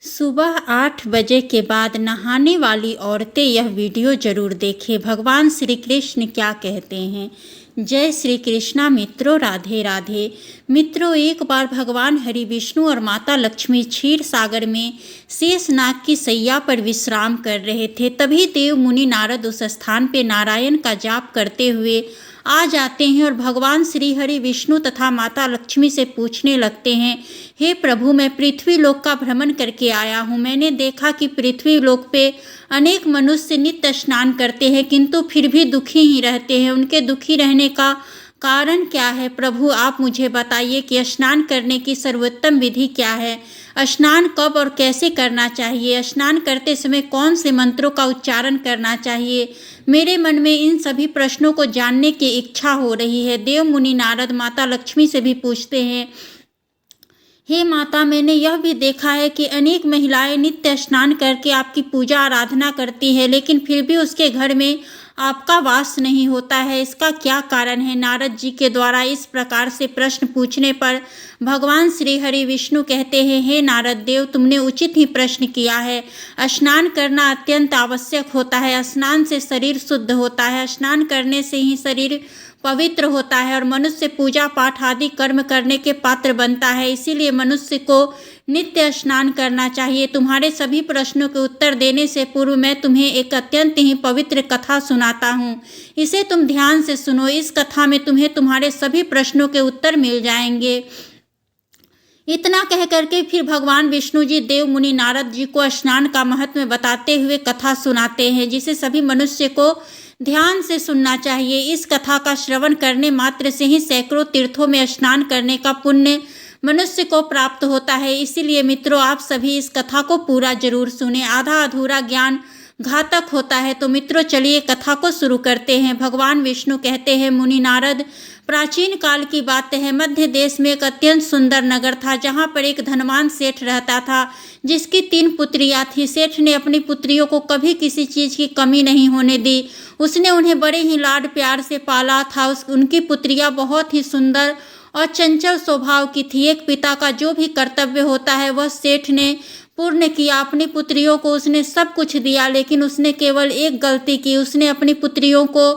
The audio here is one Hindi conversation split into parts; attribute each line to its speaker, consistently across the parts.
Speaker 1: सुबह 8 बजे के बाद नहाने वाली औरतें यह वीडियो जरूर देखें। भगवान श्री कृष्ण क्या कहते हैं। जय श्री कृष्णा मित्रों, राधे राधे। मित्रों, एक बार भगवान हरि विष्णु और माता लक्ष्मी क्षीर सागर में शेषनाग की सैया पर विश्राम कर रहे थे। तभी देव मुनि नारद उस स्थान पे नारायण का जाप करते हुए आ जाते हैं और भगवान श्री हरि विष्णु तथा माता लक्ष्मी से पूछने लगते हैं, हे प्रभु, मैं पृथ्वी लोक का भ्रमण करके आया हूँ। मैंने देखा कि पृथ्वी लोक पे अनेक मनुष्य नित्य स्नान करते हैं किंतु फिर भी दुखी ही रहते हैं। उनके दुखी रहने का कारण क्या है? प्रभु, आप मुझे बताइए कि स्नान करने की सर्वोत्तम विधि क्या है। स्नान कब और कैसे करना चाहिए? स्नान करते समय कौन से मंत्रों का उच्चारण करना चाहिए? मेरे मन में इन सभी प्रश्नों को जानने की इच्छा हो रही है। देव मुनि नारद माता लक्ष्मी से भी पूछते हैं, हे माता, मैंने यह भी देखा है कि अनेक महिलाएं नित्य स्नान करके आपकी पूजा आराधना करती है, लेकिन फिर भी उसके घर में आपका वास नहीं होता है। इसका क्या कारण है? नारद जी के द्वारा इस प्रकार से प्रश्न पूछने पर भगवान श्री हरि विष्णु कहते हैं, हे नारद देव, तुमने उचित ही प्रश्न किया है। स्नान करना अत्यंत आवश्यक होता है। स्नान से शरीर शुद्ध होता है। स्नान करने से ही शरीर पवित्र होता है और मनुष्य पूजा पाठ आदि कर्म करने के पात्र बनता है। इसीलिए मनुष्य को नित्य स्नान करना चाहिए। तुम्हारे सभी प्रश्नों के उत्तर देने से पूर्व मैं तुम्हें एक अत्यंत ही पवित्र कथा सुनाता हूँ। इसे तुम ध्यान से सुनो। इस कथा में तुम्हें तुम्हारे सभी प्रश्नों के उत्तर मिल जाएंगे। इतना कह करके फिर भगवान विष्णु जी देव मुनि नारद जी को स्नान का महत्व बताते हुए कथा सुनाते हैं, जिसे सभी मनुष्य को ध्यान से सुनना चाहिए। इस कथा का श्रवण करने मात्र से ही सैकड़ों तीर्थों में स्नान करने का पुण्य मनुष्य को प्राप्त होता है। इसीलिए मित्रों, आप सभी इस कथा को पूरा जरूर सुने। आधा अधूरा ज्ञान घातक होता है। तो मित्रों, चलिए कथा को शुरू करते हैं। भगवान विष्णु कहते हैं, मुनि नारद, प्राचीन काल की बात है। मध्य देश में एक अत्यंत सुंदर नगर था, जहाँ पर एक धनवान सेठ रहता था, जिसकी 3 पुत्रियां थी। सेठ ने अपनी पुत्रियों को कभी किसी चीज की कमी नहीं होने दी। उसने उन्हें बड़े ही लाड प्यार से पाला था। उनकी पुत्रियां बहुत ही सुंदर और चंचल स्वभाव की थी। एक पिता का जो भी कर्तव्य होता है वह सेठ ने पूर्ण किया। अपनी पुत्रियों को उसने सब कुछ दिया, लेकिन उसने केवल एक गलती की। उसने अपनी पुत्रियों को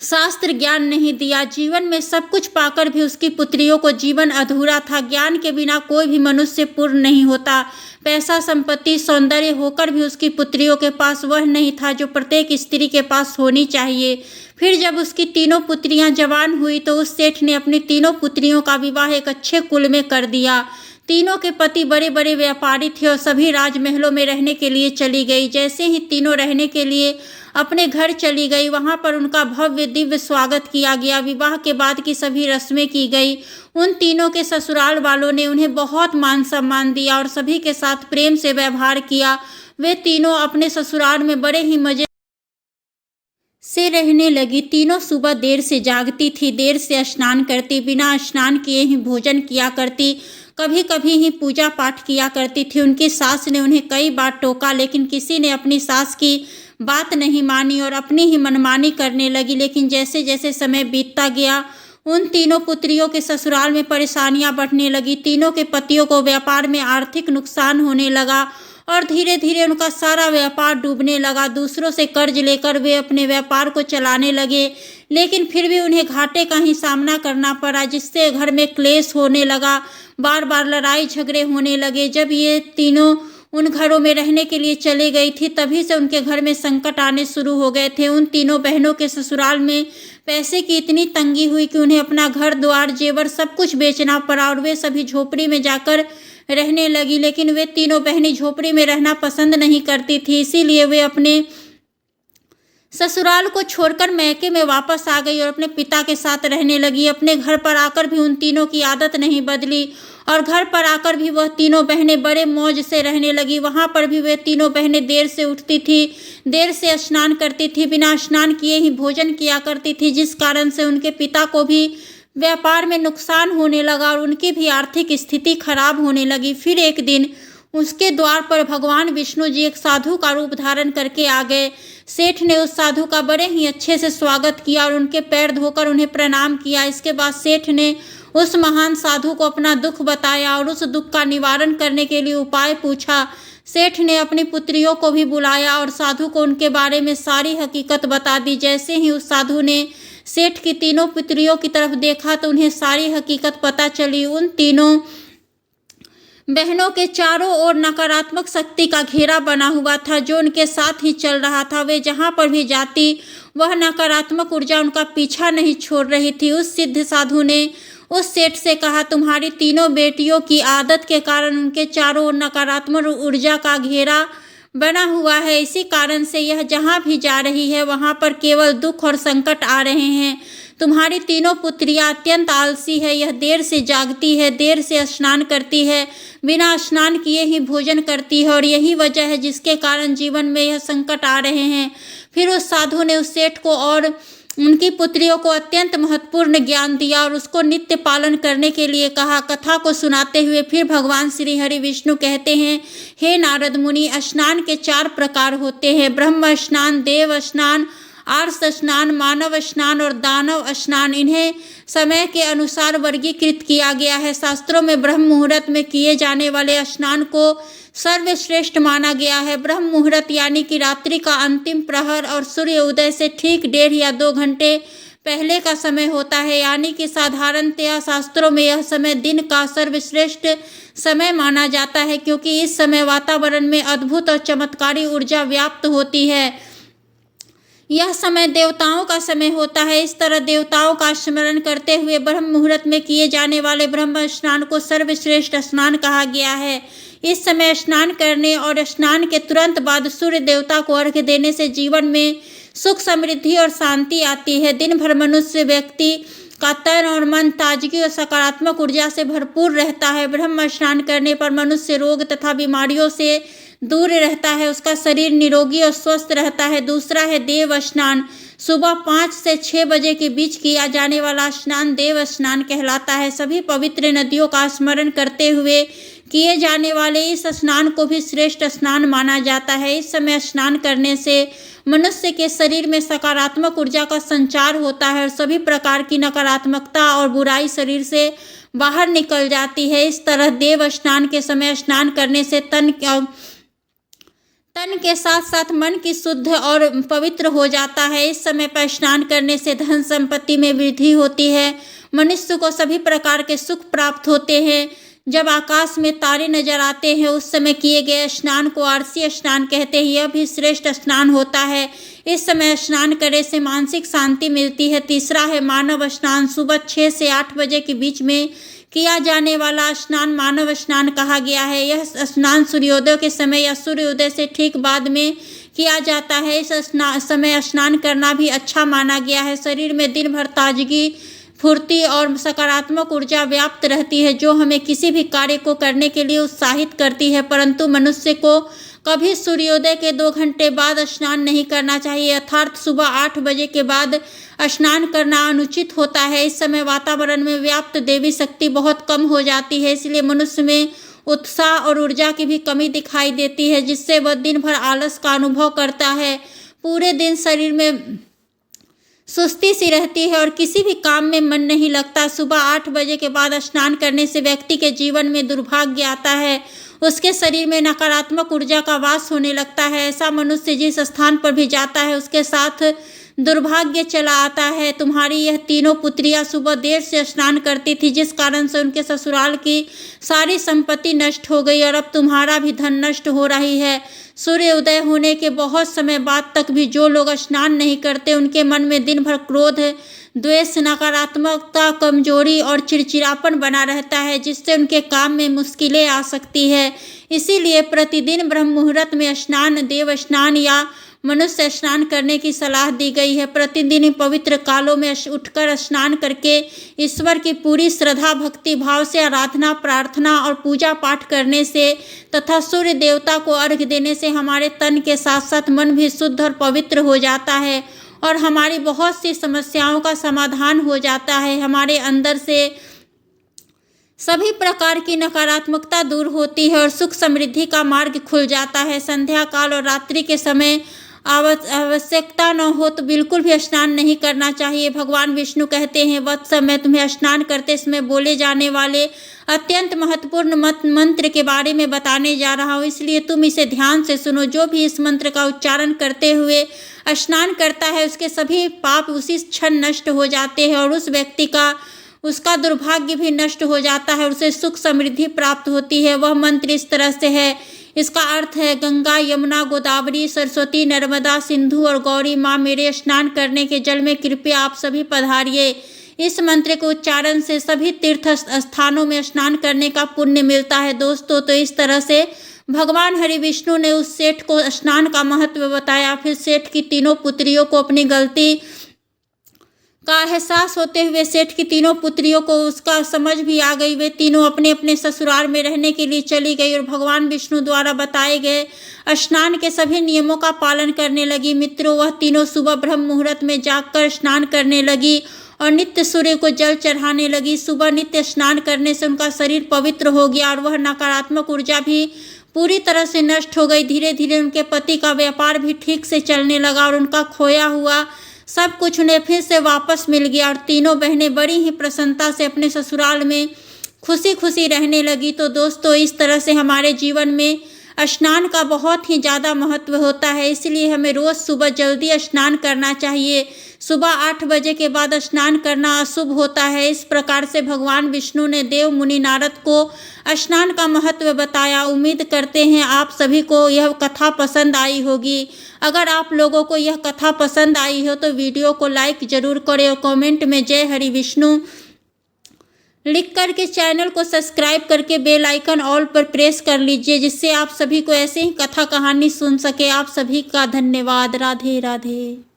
Speaker 1: शास्त्र ज्ञान नहीं दिया। जीवन में सब कुछ पाकर भी उसकी पुत्रियों को जीवन अधूरा था। ज्ञान के बिना कोई भी मनुष्य पूर्ण नहीं होता। पैसा, संपत्ति, सौंदर्य होकर भी उसकी पुत्रियों के पास वह नहीं था जो प्रत्येक स्त्री के पास होनी चाहिए। फिर जब उसकी तीनों पुत्रियां जवान हुई तो उस सेठ ने अपनी तीनों पुत्रियों का विवाह एक अच्छे कुल में कर दिया। तीनों के पति बड़े बड़े व्यापारी थे और सभी राजमहलों में रहने के लिए चली गई। जैसे ही तीनों रहने के लिए अपने घर चली गई, वहां पर उनका भव्य दिव्य स्वागत किया गया। विवाह के बाद की सभी रस्में की गई। उन तीनों के ससुराल वालों ने उन्हें बहुत मान सम्मान दिया और सभी के साथ प्रेम से व्यवहार किया। वे तीनों अपने ससुराल में बड़े ही मजे से रहने लगी। तीनों सुबह देर से जागती थी, देर से स्नान करती, बिना स्नान किए ही भोजन किया करती, कभी कभी ही पूजा पाठ किया करती थी। उनकी सास ने उन्हें कई बार टोका, लेकिन किसी ने अपनी सास की बात नहीं मानी और अपनी ही मनमानी करने लगी। लेकिन जैसे जैसे समय बीतता गया, उन तीनों पुत्रियों के ससुराल में परेशानियां बढ़ने लगी। तीनों के पतियों को व्यापार में आर्थिक नुकसान होने लगा और धीरे धीरे उनका सारा व्यापार डूबने लगा। दूसरों से कर्ज लेकर वे अपने व्यापार को चलाने लगे, लेकिन फिर भी उन्हें घाटे का ही सामना करना पड़ा, जिससे घर में क्लेश होने लगा। बार बार लड़ाई झगड़े होने लगे। जब ये तीनों उन घरों में रहने के लिए चले गई थी, तभी से उनके घर में संकट आने शुरू हो गए थे। उन तीनों बहनों के ससुराल में पैसे की इतनी तंगी हुई कि उन्हें अपना घर द्वार जेवर सब कुछ बेचना पड़ा और वे सभी झोपड़ी में जाकर रहने लगी। लेकिन वे तीनों बहनें झोपड़ी में रहना पसंद नहीं करती थी, इसीलिए वे अपने ससुराल को छोड़कर मैके में वापस आ गई और अपने पिता के साथ रहने लगी। अपने घर पर आकर भी उन तीनों की आदत नहीं बदली और घर पर आकर भी वह तीनों बहनें बड़े मौज से रहने लगी। वहां पर भी वे तीनों बहनें देर से उठती थी, देर से स्नान करती थी, बिना स्नान किए ही भोजन किया करती थी, जिस कारण से उनके पिता को भी व्यापार में नुकसान होने लगा और उनकी भी आर्थिक स्थिति खराब होने लगी। फिर एक दिन उसके द्वार पर भगवान विष्णु जी एक साधु का रूप धारण करके आ गए। सेठ ने उस साधु का बड़े ही अच्छे से स्वागत किया और उनके पैर धोकर उन्हें प्रणाम किया। इसके बाद सेठ ने उस महान साधु को अपना दुख बताया और उस दुख का निवारण करने के लिए उपाय पूछा। सेठ ने अपनी पुत्रियों को भी बुलाया और साधु को उनके बारे में सारी हकीकत बता दी। जैसे ही उस साधु ने सेठ की तीनों पुत्रियों की तरफ देखा तो उन्हें सारी हकीकत पता चली। उन तीनों बहनों के चारों ओर नकारात्मक शक्ति का घेरा बना हुआ था जो उनके साथ ही चल रहा था। वे जहां पर भी जाती वह नकारात्मक ऊर्जा उनका पीछा नहीं छोड़ रही थी। उस सिद्ध साधु ने उस सेठ से कहा, तुम्हारी तीनों बेटियों की आदत के कारण उनके चारों ओर नकारात्मक ऊर्जा का घेरा बना हुआ है। इसी कारण से यह जहाँ भी जा रही है वहाँ पर केवल दुख और संकट आ रहे हैं। तुम्हारी तीनों पुत्रियाँ अत्यंत आलसी है। यह देर से जागती है, देर से स्नान करती है, बिना स्नान किए ही भोजन करती है और यही वजह है जिसके कारण जीवन में यह संकट आ रहे हैं। फिर उस साधु ने उस सेठ को और उनकी पुत्रियों को अत्यंत महत्वपूर्ण ज्ञान दिया और उसको नित्य पालन करने के लिए कहा। कथा को सुनाते हुए फिर भगवान श्री हरि विष्णु कहते हैं, हे नारद मुनि, स्नान के 4 प्रकार होते हैं, ब्रह्म स्नान, देव स्नान, आर्ष स्नान, मानव स्नान और दानव स्नान। इन्हें समय के अनुसार वर्गीकृत किया गया है। शास्त्रों में ब्रह्म मुहूर्त में किए जाने वाले स्नान को सर्वश्रेष्ठ माना गया है। ब्रह्म मुहूर्त यानी कि रात्रि का अंतिम प्रहर और सूर्य उदय से ठीक 1.5 या 2 घंटे पहले का समय होता है, यानी कि साधारणतया शास्त्रों में यह समय दिन का सर्वश्रेष्ठ समय माना जाता है, क्योंकि इस समय वातावरण में अद्भुत और चमत्कारी ऊर्जा व्याप्त होती है। यह समय देवताओं का समय होता है। इस तरह देवताओं का स्मरण करते हुए ब्रह्म मुहूर्त में किए जाने वाले ब्रह्म स्नान को सर्वश्रेष्ठ स्नान कहा गया है। इस समय स्नान करने और स्नान के तुरंत बाद सूर्य देवता को अर्घ्य देने से जीवन में सुख, समृद्धि और शांति आती है। दिन भर मनुष्य व्यक्ति का तन और मन ताजगी और सकारात्मक ऊर्जा से भरपूर रहता है। ब्रह्म स्नान करने पर मनुष्य रोग तथा बीमारियों से दूर रहता है, उसका शरीर निरोगी और स्वस्थ रहता है। दूसरा है देव स्नान। सुबह 5 से 6 बजे के बीच किया जाने वाला स्नान देव स्नान कहलाता है। सभी पवित्र नदियों का स्मरण करते हुए किए जाने वाले इस स्नान को भी श्रेष्ठ स्नान माना जाता है। इस समय स्नान करने से मनुष्य के शरीर में सकारात्मक ऊर्जा का संचार होता है और सभी प्रकार की नकारात्मकता और बुराई शरीर से बाहर निकल जाती है। इस तरह देव स्नान के समय स्नान करने से तन के साथ साथ मन की शुद्ध और पवित्र हो जाता है। इस समय पर स्नान करने से धन संपत्ति में वृद्धि होती है। मनुष्य को सभी प्रकार के सुख प्राप्त होते हैं। जब आकाश में तारे नजर आते हैं उस समय किए गए स्नान को आरसी स्नान कहते हैं। यह भी श्रेष्ठ स्नान होता है। इस समय स्नान करने से मानसिक शांति मिलती है। तीसरा है मानव स्नान। सुबह 6 से 8 बजे के बीच में किया जाने वाला स्नान मानव स्नान कहा गया है। यह स्नान सूर्योदय के समय या सूर्योदय से ठीक बाद में किया जाता है। इस समय स्नान करना भी अच्छा माना गया है। शरीर में दिन भर ताजगी, फुर्ती और सकारात्मक ऊर्जा व्याप्त रहती है जो हमें किसी भी कार्य को करने के लिए उत्साहित करती है। परंतु मनुष्य को कभी सूर्योदय के 2 घंटे बाद स्नान नहीं करना चाहिए, अर्थात सुबह 8 बजे के बाद स्नान करना अनुचित होता है। इस समय वातावरण में व्याप्त देवी शक्ति बहुत कम हो जाती है, इसलिए मनुष्य में उत्साह और ऊर्जा की भी कमी दिखाई देती है, जिससे वह दिन भर आलस का अनुभव करता है। पूरे दिन शरीर में सुस्ती सी रहती है और किसी भी काम में मन नहीं लगता। सुबह 8 बजे के बाद स्नान करने से व्यक्ति के जीवन में दुर्भाग्य आता है, उसके शरीर में नकारात्मक ऊर्जा का वास होने लगता है। ऐसा मनुष्य जिस स्थान पर भी जाता है उसके साथ दुर्भाग्य चला आता है। तुम्हारी यह तीनों पुत्रियां सुबह देर से स्नान करती थी, जिस कारण से उनके ससुराल की सारी संपत्ति नष्ट हो गई और अब तुम्हारा भी धन नष्ट हो रही है। सूर्य उदय होने के बहुत समय बाद तक भी जो लोग स्नान नहीं करते उनके मन में दिन भर क्रोध, द्वेष, नकारात्मकता, कमजोरी और चिड़चिड़ापन बना रहता है, जिससे उनके काम में मुश्किलें आ सकती है। इसीलिए प्रतिदिन ब्रह्म मुहूर्त में स्नान, देव स्नान या मनुष्य स्नान करने की सलाह दी गई है। प्रतिदिन पवित्र कालों में उठकर स्नान करके ईश्वर की पूरी श्रद्धा भक्ति भाव से आराधना, प्रार्थना और पूजा पाठ करने से तथा सूर्य देवता को अर्घ्य देने से हमारे तन के साथ साथ मन भी शुद्ध और पवित्र हो जाता है और हमारी बहुत सी समस्याओं का समाधान हो जाता है। हमारे अंदर से सभी प्रकार की नकारात्मकता दूर होती है और सुख समृद्धि का मार्ग खुल जाता है। संध्या काल और रात्रि के समय आवश्यकता न हो तो बिल्कुल भी स्नान नहीं करना चाहिए। भगवान विष्णु कहते हैं, वत्स मैं तुम्हें स्नान करते समय बोले जाने वाले अत्यंत महत्वपूर्ण मंत्र के बारे में बताने जा रहा हूँ, इसलिए तुम इसे ध्यान से सुनो। जो भी इस मंत्र का उच्चारण करते हुए स्नान करता है उसके सभी पाप उसी क्षण नष्ट हो जाते हैं और उस व्यक्ति का उसका दुर्भाग्य भी नष्ट हो जाता है, उसे सुख समृद्धि प्राप्त होती है। वह मंत्र इस तरह से है, इसका अर्थ है, गंगा यमुना गोदावरी सरस्वती नर्मदा सिंधु और गौरी माँ, मेरे स्नान करने के जल में कृपया आप सभी पधारिए। इस मंत्र के उच्चारण से सभी तीर्थ स्थानों में स्नान करने का पुण्य मिलता है दोस्तों। तो इस तरह से भगवान हरि विष्णु ने उस सेठ को स्नान का महत्व बताया। फिर सेठ की तीनों पुत्रियों को अपनी गलती का एहसास होते हुए सेठ की तीनों पुत्रियों को उसका समझ भी आ गई। वे तीनों अपने अपने ससुराल में रहने के लिए चली गई और भगवान विष्णु द्वारा बताए गए स्नान के सभी नियमों का पालन करने लगी। मित्रों, वह तीनों सुबह ब्रह्म मुहूर्त में जागकर स्नान करने लगी और नित्य सूर्य को जल चढ़ाने लगी। सुबह नित्य स्नान करने से उनका शरीर पवित्र हो गया और वह नकारात्मक ऊर्जा भी पूरी तरह से नष्ट हो गई। धीरे धीरे उनके पति का व्यापार भी ठीक से चलने लगा और उनका खोया हुआ सब कुछ उन्हें फिर से वापस मिल गया और तीनों बहनें बड़ी ही प्रसन्नता से अपने ससुराल में खुशी खुशी रहने लगी। तो दोस्तों, इस तरह से हमारे जीवन में स्नान का बहुत ही ज़्यादा महत्व होता है, इसलिए हमें रोज़ सुबह जल्दी स्नान करना चाहिए। सुबह 8 बजे के बाद स्नान करना अशुभ होता है। इस प्रकार से भगवान विष्णु ने देव मुनि नारद को स्नान का महत्व बताया। उम्मीद करते हैं आप सभी को यह कथा पसंद आई होगी। अगर आप लोगों को यह कथा पसंद आई हो तो वीडियो को लाइक ज़रूर करें और कमेंट में जय हरि विष्णु लिख करके चैनल को सब्सक्राइब करके बेल आइकन ऑल पर प्रेस कर लीजिए, जिससे आप सभी को ऐसे ही कथा कहानी सुन सके। आप सभी का धन्यवाद। राधे राधे।